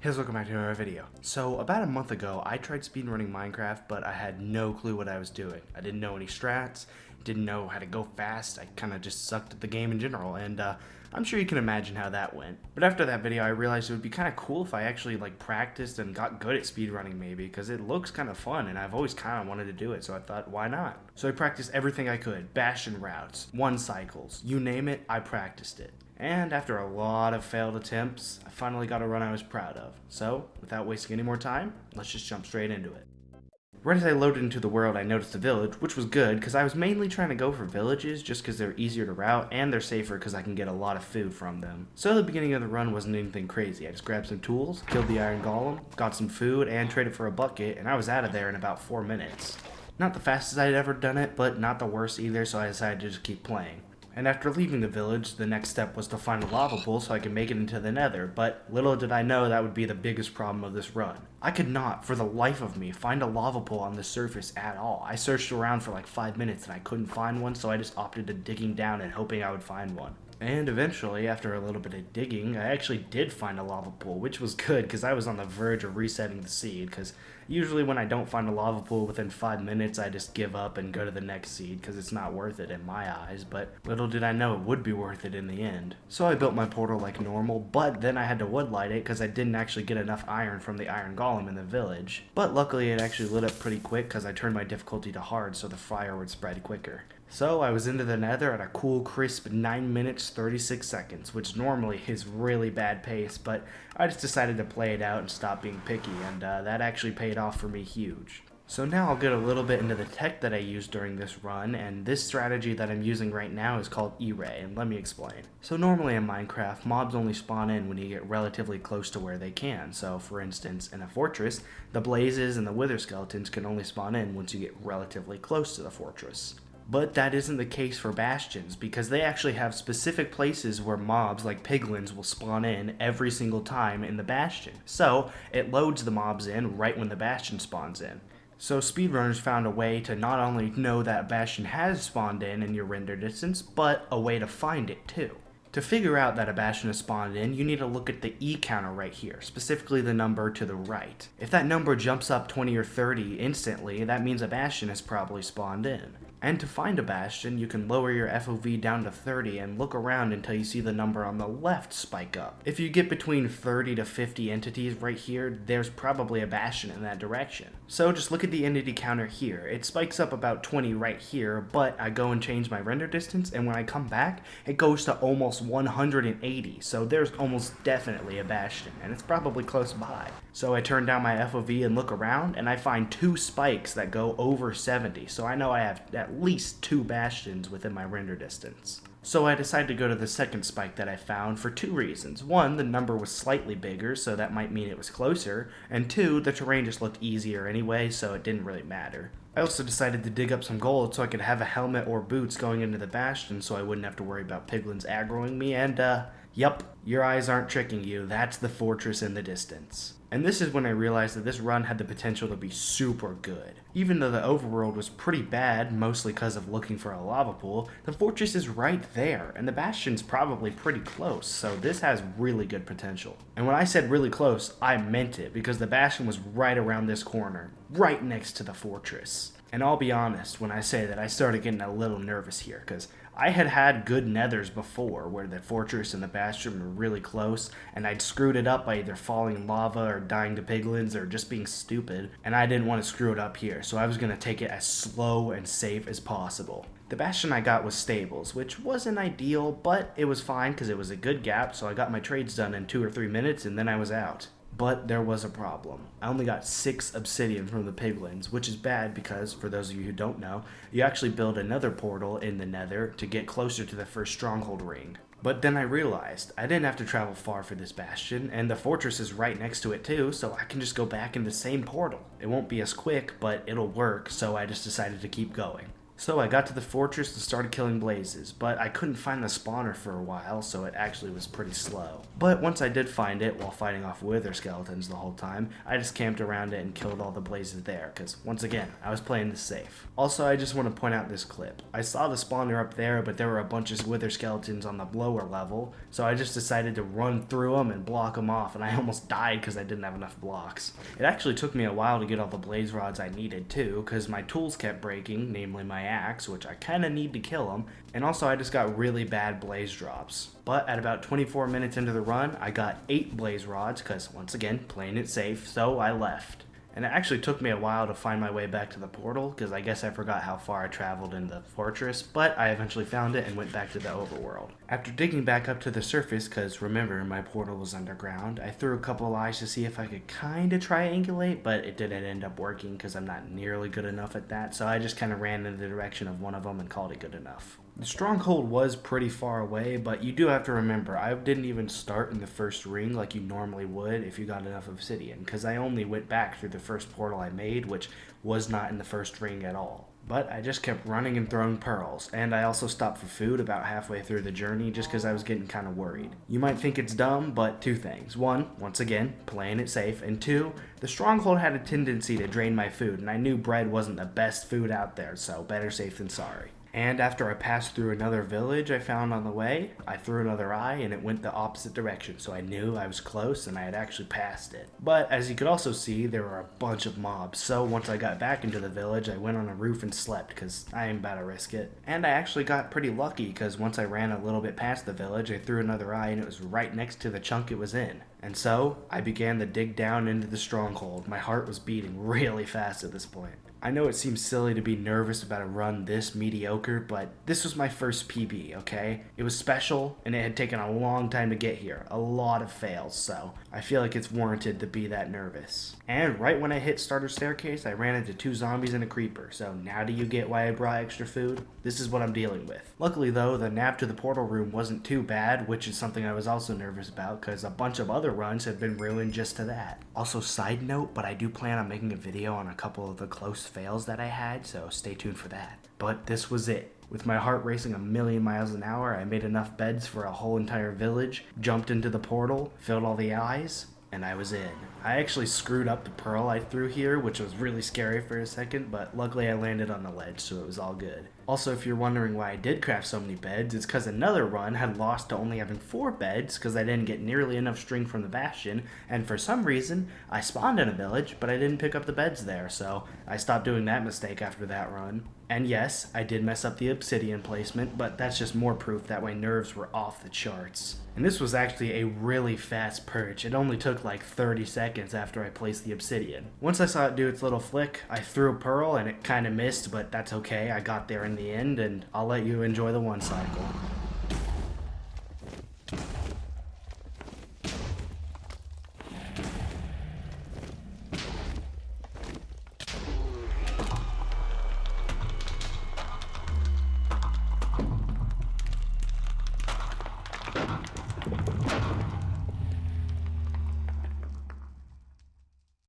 Hey guys, welcome back to another video. So about a month ago, I tried speedrunning Minecraft, but I had no clue what I was doing. I didn't know any strats, didn't know how to go fast, I kind of just sucked at the game in general, and I'm sure you can imagine how that went. But after that video, I realized it would be kind of cool if I actually practiced and got good at speedrunning maybe, because it looks kind of fun, and I've always kind of wanted to do it, so I thought, why not? So I practiced everything I could, bastion routes, one cycles, you name it, I practiced it. And after a lot of failed attempts, I finally got a run I was proud of. So, without wasting any more time, let's just jump straight into it. Right as I loaded into the world, I noticed a village, which was good because I was mainly trying to go for villages just because they're easier to route and they're safer because I can get a lot of food from them. So the beginning of the run wasn't anything crazy. I just grabbed some tools, killed the iron golem, got some food, and traded for a bucket, and I was out of there in about 4 minutes. Not the fastest I'd ever done it, but not the worst either, so I decided to just keep playing. And after leaving the village, the next step was to find a lava pool so I could make it into the nether, but little did I know that would be the biggest problem of this run. I could not, for the life of me, find a lava pool on the surface at all. I searched around for like 5 minutes and I couldn't find one, so I just opted to digging down and hoping I would find one. And eventually, after a little bit of digging, I actually did find a lava pool, which was good because I was on the verge of resetting the seed, because usually when I don't find a lava pool within 5 minutes, I just give up and go to the next seed because it's not worth it in my eyes, but little did I know it would be worth it in the end. So I built my portal like normal, but then I had to woodlight it because I didn't actually get enough iron from the iron golem in the village. But luckily it actually lit up pretty quick because I turned my difficulty to hard so the fire would spread quicker. So I was into the nether at a cool crisp 9 minutes 36 seconds, which normally is really bad pace, but I just decided to play it out and stop being picky, and that actually paid off for me huge. So now I'll get a little bit into the tech that I used during this run, and this strategy that I'm using right now is called E-Ray, and let me explain. So normally in Minecraft, mobs only spawn in when you get relatively close to where they can. So for instance, in a fortress, the blazes and the wither skeletons can only spawn in once you get relatively close to the fortress. But that isn't the case for bastions, because they actually have specific places where mobs like piglins will spawn in every single time in the bastion. So it loads the mobs in right when the bastion spawns in. So speedrunners found a way to not only know that bastion has spawned in your render distance, but a way to find it too. To figure out that a bastion has spawned in, you need to look at the E counter right here, specifically the number to the right. If that number jumps up 20 or 30 instantly, that means a bastion has probably spawned in. And to find a bastion, you can lower your FOV down to 30 and look around until you see the number on the left spike up. If you get between 30 to 50 entities right here, there's probably a bastion in that direction. So just look at the entity counter here. It spikes up about 20 right here, but I go and change my render distance, and when I come back, it goes to almost 180, so there's almost definitely a bastion, and it's probably close by. So I turn down my FOV and look around, and I find 2 spikes that go over 70, so I know I have at least 2 bastions within my render distance. So I decided to go to the second spike that I found for 2 reasons. 1, the number was slightly bigger, so that might mean it was closer, and 2, the terrain just looked easier anyway, so it didn't really matter. I also decided to dig up some gold so I could have a helmet or boots going into the bastion so I wouldn't have to worry about piglins aggroing me, and yup, your eyes aren't tricking you, that's the fortress in the distance. And this is when I realized that this run had the potential to be super good. Even though the overworld was pretty bad, mostly because of looking for a lava pool, the fortress is right there, and the bastion's probably pretty close, so this has really good potential. And when I said really close, I meant it, because the bastion was right around this corner, right next to the fortress. And I'll be honest when I say that I started getting a little nervous here, because I had had good nethers before where the fortress and the bastion were really close, and I'd screwed it up by either falling in lava or dying to piglins or just being stupid, and I didn't want to screw it up here, so I was going to take it as slow and safe as possible. The bastion I got was stables, which wasn't ideal, but it was fine because it was a good gap, so I got my trades done in 2 or 3 minutes and then I was out. But there was a problem. I only got 6 obsidian from the piglins, which is bad because, for those of you who don't know, you actually build another portal in the nether to get closer to the first stronghold ring. But then I realized I didn't have to travel far for this bastion, and the fortress is right next to it too, so I can just go back in the same portal. It won't be as quick, but it'll work, so I just decided to keep going. So I got to the fortress and started killing blazes, but I couldn't find the spawner for a while, so it actually was pretty slow. But once I did find it, while fighting off wither skeletons the whole time, I just camped around it and killed all the blazes there, because once again, I was playing this safe. Also, I just want to point out this clip. I saw the spawner up there, but there were a bunch of wither skeletons on the lower level, so I just decided to run through them and block them off, and I almost died because I didn't have enough blocks. It actually took me a while to get all the blaze rods I needed too, because my tools kept breaking, namely my axe, which I kind of need to kill them, and also I just got really bad blaze drops. But at about 24 minutes into the run, I got 8 blaze rods, because once again, playing it safe, so I left. And it actually took me a while to find my way back to the portal, because I guess I forgot how far I traveled in the fortress, but I eventually found it and went back to the overworld. After digging back up to the surface, because remember, my portal was underground, I threw a couple of eyes to see if I could kinda triangulate, but it didn't end up working because I'm not nearly good enough at that, so I just kinda ran in the direction of one of them and called it good enough. The stronghold was pretty far away, but you do have to remember, I didn't even start in the first ring like you normally would if you got enough obsidian, because I only went back through the first portal I made, which was not in the first ring at all. But I just kept running and throwing pearls, and I also stopped for food about halfway through the journey just because I was getting kind of worried. You might think it's dumb, but 2 things. 1, once again, playing it safe, and 2, the stronghold had a tendency to drain my food, and I knew bread wasn't the best food out there, so better safe than sorry. And after I passed through another village I found on the way, I threw another eye and it went the opposite direction, so I knew I was close and I had actually passed it. But as you could also see, there were a bunch of mobs, so once I got back into the village, I went on a roof and slept, because I ain't about to risk it. And I actually got pretty lucky, because once I ran a little bit past the village, I threw another eye and it was right next to the chunk it was in. And so, I began to dig down into the stronghold. My heart was beating really fast at this point. I know it seems silly to be nervous about a run this mediocre, but this was my first PB, okay? It was special, and it had taken a long time to get here. A lot of fails, so I feel like it's warranted to be that nervous. And right when I hit starter staircase, I ran into 2 zombies and a creeper, so now do you get why I brought extra food? This is what I'm dealing with. Luckily though, the nap to the portal room wasn't too bad, which is something I was also nervous about, because a bunch of other runs have been ruined just to that. Also, side note, but I do plan on making a video on a couple of the close fails that I had, so stay tuned for that. But this was it. With my heart racing a million miles an hour, I made enough beds for a whole entire village, jumped into the portal, filled all the eyes, and I was in. I actually screwed up the pearl I threw here, which was really scary for a second, but luckily I landed on the ledge, so it was all good. Also, if you're wondering why I did craft so many beds, it's because another run had lost to only having 4 beds because I didn't get nearly enough string from the bastion, and for some reason, I spawned in a village, but I didn't pick up the beds there, so I stopped doing that mistake after that run. And yes, I did mess up the obsidian placement, but that's just more proof that my nerves were off the charts. And this was actually a really fast perch. It only took like 30 seconds after I placed the obsidian. Once I saw it do its little flick, I threw a pearl and it kinda missed, but that's okay. I got there in the end, and I'll let you enjoy the 1 cycle.